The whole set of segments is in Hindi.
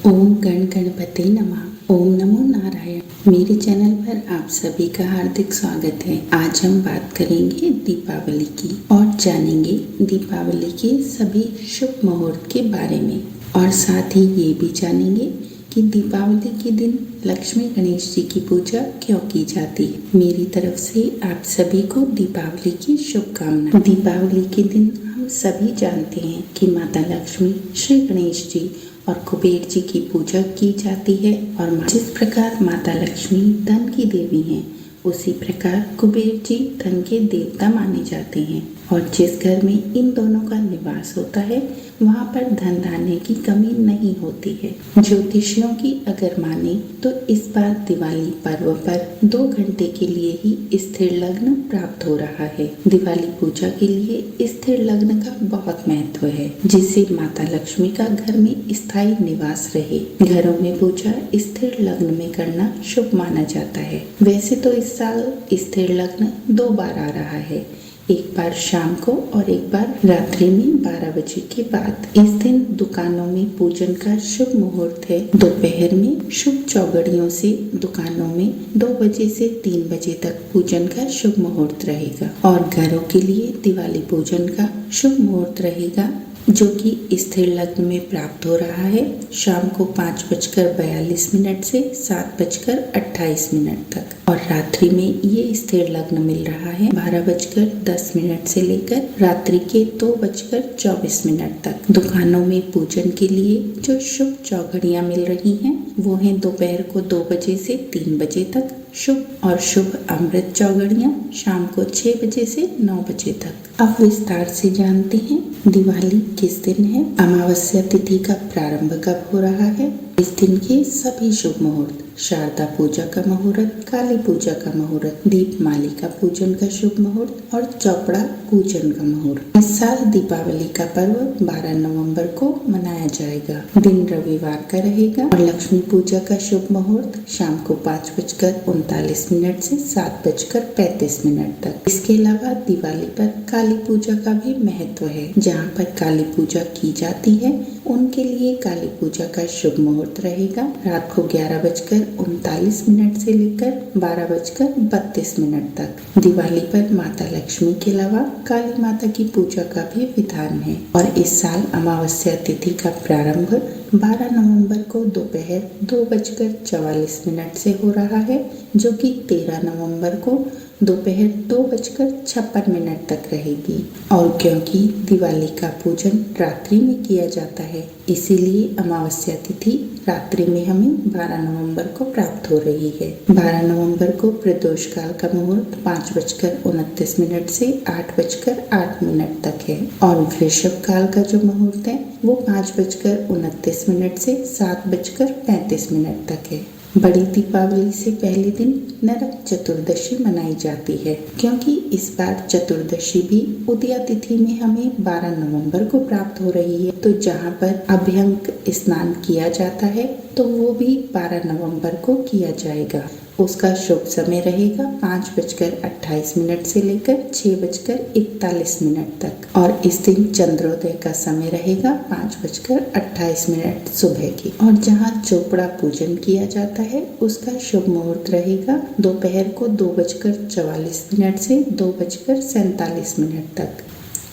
ओम गण गणपते नमः। ओम नमो नारायण। मेरे चैनल पर आप सभी का हार्दिक स्वागत है। आज हम बात करेंगे दीपावली की और जानेंगे दीपावली के सभी शुभ मुहूर्त के बारे में, और साथ ही ये भी जानेंगे कि दीपावली के दिन लक्ष्मी गणेश जी की पूजा क्यों की जाती है। मेरी तरफ से आप सभी को दीपावली की शुभकामनाएं। दीपावली के दिन हम सभी जानते हैं कि माता लक्ष्मी, श्री गणेश जी और कुबेर जी की पूजा की जाती है। और जिस प्रकार माता लक्ष्मी धन की देवी हैं, उसी प्रकार कुबेर जी धन के देवता माने जाते हैं। और जिस घर में इन दोनों का निवास होता है, वहाँ पर धन धान्य की कमी नहीं होती है। ज्योतिषियों की अगर माने तो इस बार दिवाली पर्व पर 2 घंटे के लिए ही स्थिर लग्न प्राप्त हो रहा है। दिवाली पूजा के लिए स्थिर लग्न का बहुत महत्व है, जिससे माता लक्ष्मी का घर में स्थायी निवास रहे। घरों में पूजा स्थिर लग्न में करना शुभ माना जाता है। वैसे तो इस साल स्थिर लग्न 2 बार आ रहा है, एक बार शाम को और एक बार रात्रि में 12 बजे के बाद। इस दिन दुकानों में पूजन का शुभ मुहूर्त है। दोपहर में शुभ चौगड़ियों से दुकानों में 2 बजे से 3 बजे तक पूजन का शुभ मुहूर्त रहेगा। और घरों के लिए दिवाली पूजन का शुभ मुहूर्त रहेगा, जो कि स्थिर लग्न में प्राप्त हो रहा है शाम को 5:42 से 7:28 तक। और रात्रि में ये स्थिर लग्न मिल रहा है 12:10 से लेकर रात्रि के 2:24 तक। दुकानों में पूजन के लिए जो शुभ चौघड़ियाँ मिल रही हैं, वो हैं दोपहर को 2 बजे से 3 बजे तक शुभ, और शुभ अमृत चौघड़ियाँ शाम को 6 बजे से 9 बजे तक। अब विस्तार से जानते हैं दिवाली किस दिन है, अमावस्या तिथि का प्रारंभ कब हो रहा है, इस दिन के सभी शुभ मुहूर्त, शारदा पूजा का मुहूर्त, काली पूजा का मुहूर्त, दीपमालिका पूजन का शुभ मुहूर्त और चौपड़ा पूजन का मुहूर्त। इस साल दीपावली का पर्व 12 नवंबर को मनाया जाएगा। दिन रविवार का रहेगा और लक्ष्मी पूजा का शुभ मुहूर्त शाम को 5:39 से 7:35 तक। इसके अलावा दिवाली पर काली पूजा का भी महत्व है। जहाँ पर काली पूजा की जाती है, उनके लिए काली पूजा का शुभ मुहूर्त रहेगा रात को 11:39 से लेकर 12:32 तक। दिवाली पर माता लक्ष्मी के अलावा काली माता की पूजा का भी विधान है। और इस साल अमावस्या तिथि का प्रारंभ 12 नवंबर को दोपहर 2:44 से हो रहा है, जो कि 13 नवंबर को दोपहर 2:56 तक रहेगी। और क्योंकि दिवाली का पूजन रात्रि में किया जाता है, इसीलिए अमावस्या तिथि रात्रि में हमें 12 नवंबर को प्राप्त हो रही है। 12 नवंबर को प्रदोष काल का मुहूर्त 5:29 से 8:08 तक है। और वृषभ काल का जो मुहूर्त है, वो 5:29 से 7:35 तक है। बड़ी दीपावली से पहले दिन नरक चतुर्दशी मनाई जाती है, क्योंकि इस बार चतुर्दशी भी उदया तिथि में हमें 12 नवंबर को प्राप्त हो रही है। तो जहाँ पर अभ्यंग स्नान किया जाता है, तो वो भी 12 नवंबर को किया जाएगा। उसका शुभ समय रहेगा 5:28 से लेकर 6:41 तक। और इस दिन चंद्रोदय का समय रहेगा 5:28 सुबह की। और जहाँ चोपड़ा पूजन किया जाता है, उसका शुभ मुहूर्त रहेगा दोपहर को 2:44 से 2:47 तक।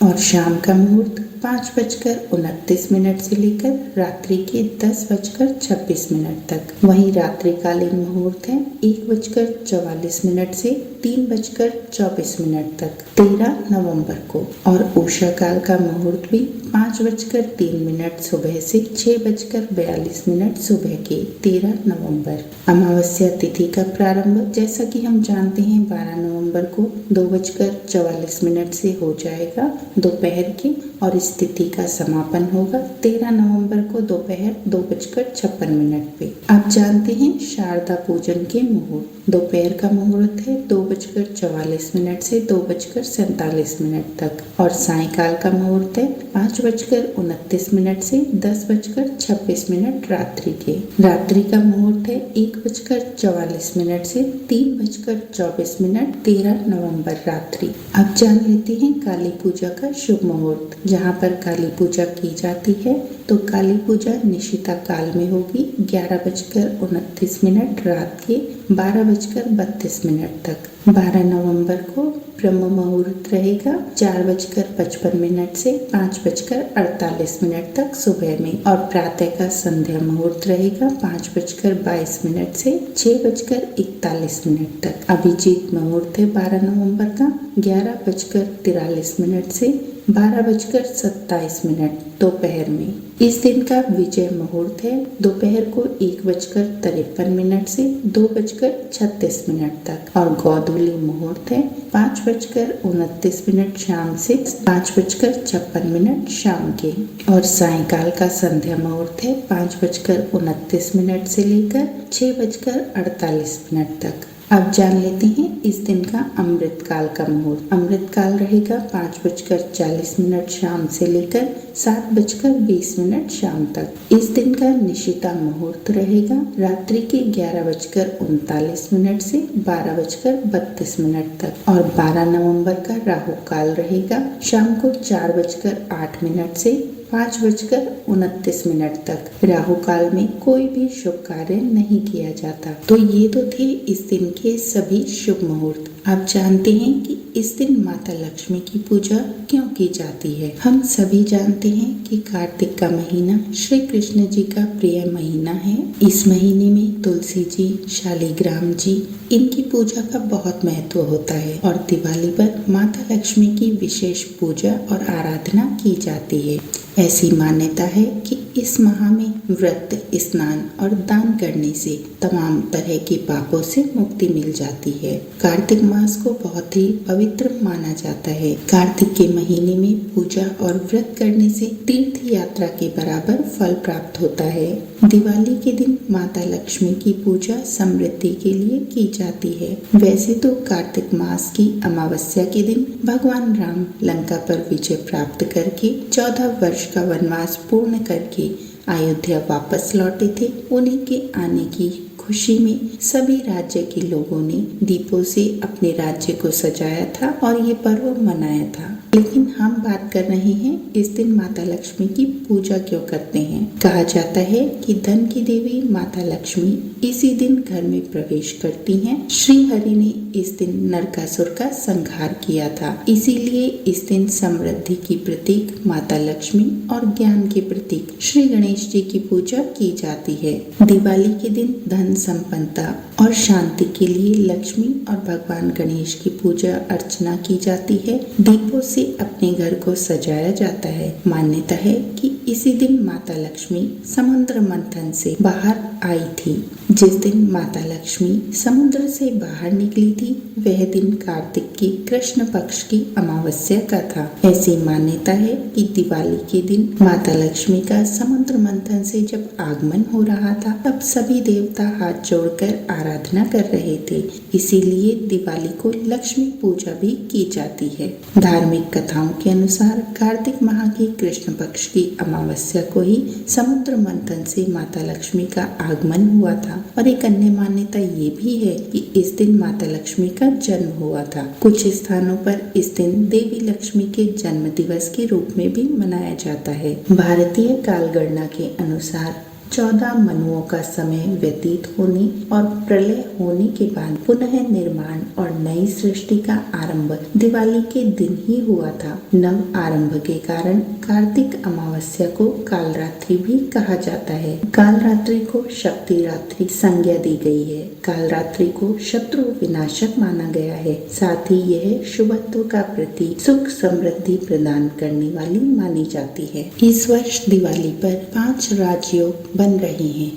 और शाम का मुहूर्त 5:29 से लेकर रात्रि के 10:26 तक। वहीं रात्रिकालीन मुहूर्त है 1:44 से 3:24 तक 13 नवंबर को। और उषा काल का मुहूर्त भी 5:03 सुबह से 6:42 सुबह के 13 नवंबर। अमावस्या तिथि का प्रारंभ जैसा कि हम जानते हैं 12 नवंबर को 2:44 से हो जाएगा दोपहर के, और इस तिथि का समापन होगा 13 नवंबर को दोपहर 2:56 पे। आप जानते हैं शारदा पूजन के मुहूर्त। दोपहर का मुहूर्त है 2:44 से 2:47 तक और सायंकाल का मुहूर्त है 5:29 से 10:26 रात्रि के। रात्रि का मुहूर्त है 1:44 से 3:24 13 नवंबर रात्रि। अब जान लेते हैं काली पूजा का शुभ मुहूर्त। जहाँ पर काली पूजा की जाती है तो काली पूजा निशिता काल में होगी 11:29 रात के 12:32 तक। 12 नवंबर को ब्रह्म मुहूर्त रहेगा 4:55 से 5:48 तक सुबह में और प्रातः का संध्या मुहूर्त रहेगा 5:22 से 6:41 तक। अभिजीत मुहूर्त है 12 नवंबर का 11:43 से 12:27 दोपहर में। इस दिन का विजय मुहूर्त है दोपहर को 1:53 से 2:36 तक और गोधूली मुहूर्त है 5:29 शाम से 5:56 शाम के और सायंकाल का संध्या मुहूर्त है 5:29 से लेकर 6:48 तक। अब जान लेते हैं इस दिन का अमृत काल का मुहूर्त। अमृत काल रहेगा 5:40 शाम से लेकर 7:20 शाम तक। इस दिन का निशिता मुहूर्त रहेगा रात्रि के 11:39 से 12:32 तक और 12 नवंबर का राहु काल रहेगा शाम को 4:08 से 5:29 तक। राहु काल में कोई भी शुभ कार्य नहीं किया जाता। तो ये तो थे इस दिन के सभी शुभ मुहूर्त। आप जानते हैं कि इस दिन माता लक्ष्मी की पूजा क्यों की जाती है। हम सभी जानते हैं कि कार्तिक का महीना श्री कृष्ण जी का प्रिय महीना है। इस महीने में तुलसी जी, शालिग्राम जी, इनकी पूजा का बहुत महत्व होता है और दिवाली पर माता लक्ष्मी की विशेष पूजा और आराधना की जाती है। ऐसी मान्यता है कि इस माह में व्रत, स्नान और दान करने से तमाम तरह के पापों से मुक्ति मिल जाती है। कार्तिक मास को बहुत ही पवित्र माना जाता है। कार्तिक के महीने में पूजा और व्रत करने से तीर्थ यात्रा के बराबर फल प्राप्त होता है। दिवाली के दिन माता लक्ष्मी की पूजा समृद्धि के लिए की जाती है। वैसे तो कार्तिक मास की अमावस्या के दिन भगवान राम लंका पर विजय प्राप्त करके 14 वर्ष का वनवास पूर्ण करके अयोध्या वापस लौटे थे। उन्हीं के आने की खुशी में सभी राज्य के लोगों ने दीपों से अपने राज्य को सजाया था और ये पर्व मनाया था। लेकिन हम बात कर रहे हैं इस दिन माता लक्ष्मी की पूजा क्यों करते हैं। कहा जाता है कि धन की देवी माता लक्ष्मी इसी दिन घर में प्रवेश करती हैं। श्री हरि ने इस दिन नरकासुर का संहार किया था, इसीलिए इस दिन समृद्धि की प्रतीक माता लक्ष्मी और ज्ञान के प्रतीक श्री गणेश जी की पूजा की जाती है। दिवाली के दिन धन संपन्नता और शांति के लिए लक्ष्मी और भगवान गणेश की पूजा अर्चना की जाती है। दीपों से अपने घर को सजाया जाता है। मान्यता है कि इसी दिन माता लक्ष्मी समुद्र मंथन से बाहर आई थी। जिस दिन माता लक्ष्मी समुद्र से बाहर निकली थी वह दिन कार्तिक की कृष्ण पक्ष की अमावस्या का था। ऐसी मान्यता है कि दिवाली के दिन माता लक्ष्मी का समुद्र मंथन से जब आगमन हो रहा था तब सभी देवता हाथ जोड़कर आराधना कर रहे थे। इसीलिए दिवाली को लक्ष्मी पूजा भी की जाती है। धार्मिक कथाओं के अनुसार कार्तिक माह की कृष्ण पक्ष की अमावस्या को ही समुद्र मंथन से माता लक्ष्मी का आगमन हुआ था और एक अन्य मान्यता ये भी है कि इस दिन माता लक्ष्मी का जन्म हुआ था। कुछ स्थानों पर इस दिन देवी लक्ष्मी के जन्म दिवस के रूप में भी मनाया जाता है। भारतीय कालगणना के अनुसार 14 मनुओं का समय व्यतीत होने और प्रलय होने के बाद पुनः निर्माण और नई सृष्टि का आरंभ दिवाली के दिन ही हुआ था। नव आरंभ के कारण कार्तिक अमावस्या को कालरात्रि भी कहा जाता है। कालरात्रि को शक्ति रात्रि संज्ञा दी गई है। कालरात्रि को शत्रु विनाशक माना गया है। साथ ही यह शुभत्व का प्रतीक, सुख समृद्धि प्रदान करने वाली मानी जाती है। इस वर्ष दिवाली पर 5 राजयोग बन रहे हैं।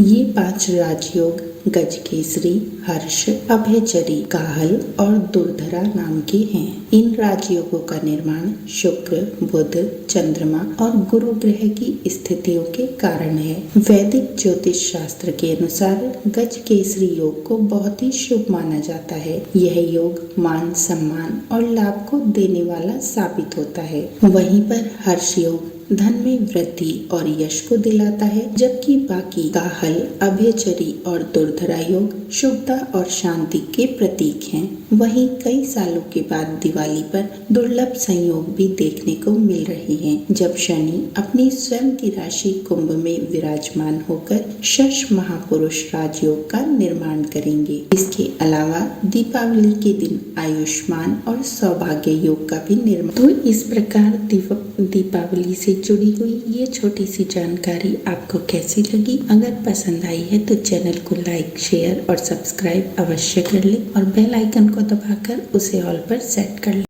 ये 5 राजयोग गजकेसरी, हर्ष, अभयचरी, काहल और दुर्धरा नाम के हैं। इन राजयोगों का निर्माण शुक्र, बुध, चंद्रमा और गुरु ग्रह की स्थितियों के कारण है। वैदिक ज्योतिष शास्त्र के अनुसार गजकेसरी योग को बहुत ही शुभ माना जाता है। यह योग मान सम्मान और लाभ को देने वाला साबित होता है। वहीं पर हर्ष योग धन में वृद्धि और यश को दिलाता है, जबकि बाकी काहल, अभयचरी और दुर्धरा योग शुभता और शांति के प्रतीक हैं। वहीं कई सालों के बाद दिवाली पर दुर्लभ संयोग भी देखने को मिल रहे हैं, जब शनि अपनी स्वयं की राशि कुंभ में विराजमान होकर शश महापुरुष राजयोग का निर्माण करेंगे। इसके अलावा दीपावली के दिन आयुष्मान और सौभाग्य योग का भी निर्माण। तो इस प्रकार दीपावली से जुड़ी हुई ये छोटी सी जानकारी आपको कैसी लगी? अगर पसंद आई है तो चैनल को लाइक, शेयर और सब्सक्राइब अवश्य कर लें और बेल आइकन को दबाकर उसे ऑल पर सेट कर लें।